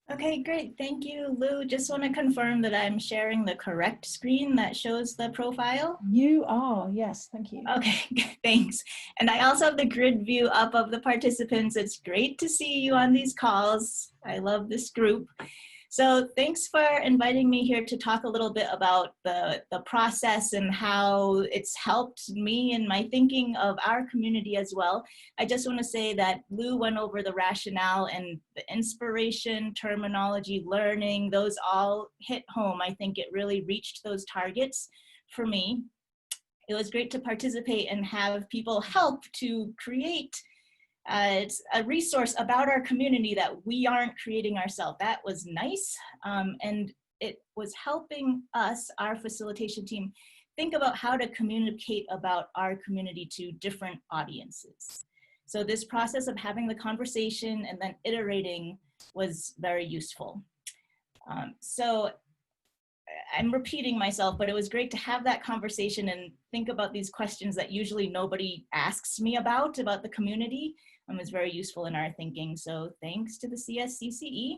Okay, great. Thank you, Lou. Just want to confirm that I'm sharing the correct screen that shows the profile. You are, yes, thank you. Okay, thanks. And I also have the grid view up of the participants. It's great to see you on these calls. I love this group. So thanks for inviting me here to talk a little bit about the process and how it's helped me in my thinking of our community as well. I just want to say that Lou went over the rationale and the inspiration, terminology, learning, those all hit home. I think it really reached those targets for me. It was great to participate and have people help to create it's a resource about our community that we aren't creating ourselves. That was nice. And it was helping us, our facilitation team, think about how to communicate about our community to different audiences. So this process of having the conversation and then iterating was very useful. So I'm repeating myself, but it was great to have that conversation and think about these questions that usually nobody asks me about the community. Is very useful in our thinking. So thanks to the CSCCE.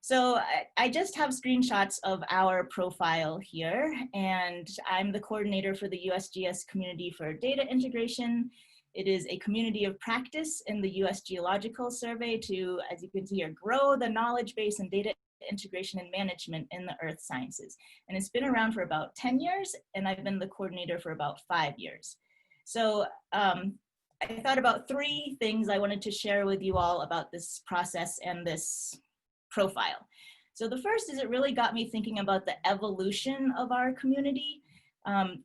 So I just have screenshots of our profile here, and I'm the coordinator for the USGS Community for Data Integration. It is a community of practice in the US Geological Survey to, as you can see here, grow the knowledge base and data integration and management in the earth sciences. And it's been around for about 10 years, and I've been the coordinator for about 5 years. So I thought about 3 things I wanted to share with you all about this process and this profile. So the first is it really got me thinking about the evolution of our community.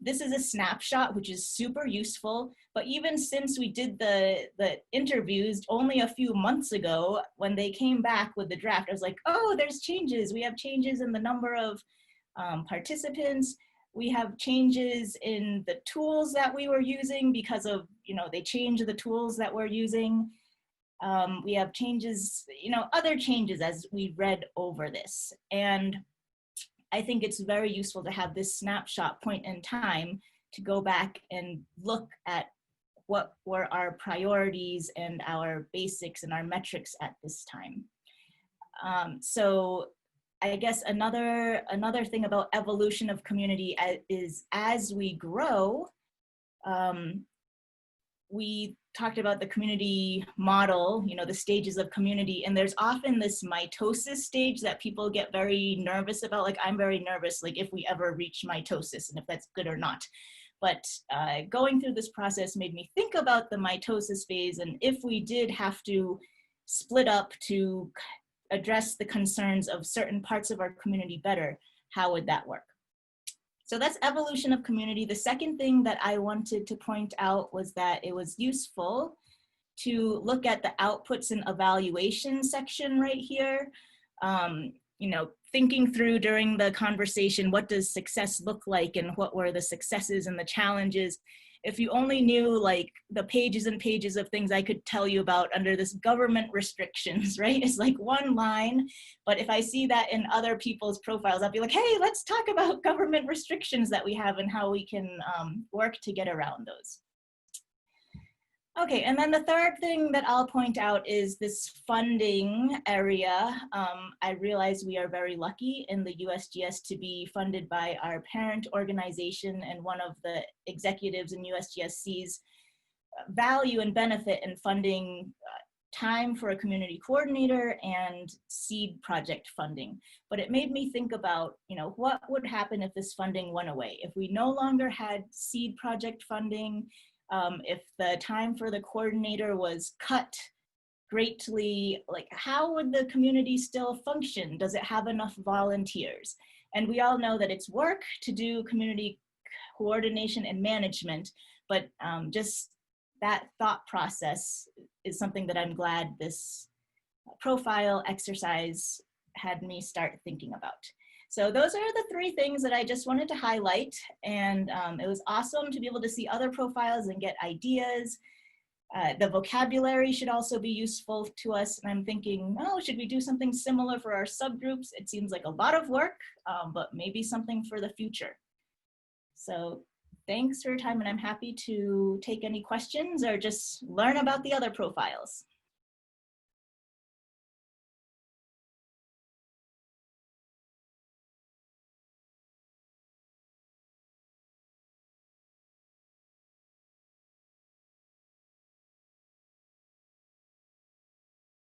This is a snapshot, which is super useful, but even since we did the interviews only a few months ago, when they came back with the draft, I was like, oh, there's changes. We have changes in the number of participants. We have changes in the tools that we were using because of, they changed the tools that we're using. We have changes, other changes as we read over this. And I think it's very useful to have this snapshot point in time to go back and look at what were our priorities and our basics and our metrics at this time. So I guess another thing about evolution of community is as we grow, we talked about the community model, the stages of community, and there's often this mitosis stage that people get very nervous about. Like, I'm very nervous, like if we ever reach mitosis and if that's good or not. But going through this process made me think about the mitosis phase, and if we did have to split up to address the concerns of certain parts of our community better, how would that work? So that's evolution of community. The second thing that I wanted to point out was that it was useful to look at the outputs and evaluation section right here. Thinking through during the conversation, what does success look like and what were the successes and the challenges? If you only knew like the pages and pages of things I could tell you about under this government restrictions, right? It's like one line, but if I see that in other people's profiles, I'll be like, hey, let's talk about government restrictions that we have and how we can work to get around those. Okay, and then the third thing that I'll point out is this funding area. I realize we are very lucky in the USGS to be funded by our parent organization, and one of the executives in USGS sees value and benefit in funding time for a community coordinator and seed project funding. But it made me think about, what would happen if this funding went away? If we no longer had seed project funding, if the time for the coordinator was cut greatly, like how would the community still function? Does it have enough volunteers? And we all know that it's work to do community coordination and management, but just that thought process is something that I'm glad this profile exercise had me start thinking about. So those are the 3 things that I just wanted to highlight, and it was awesome to be able to see other profiles and get ideas. The vocabulary should also be useful to us, and I'm thinking, oh, should we do something similar for our subgroups? It seems like a lot of work, but maybe something for the future. So thanks for your time, and I'm happy to take any questions or just learn about the other profiles.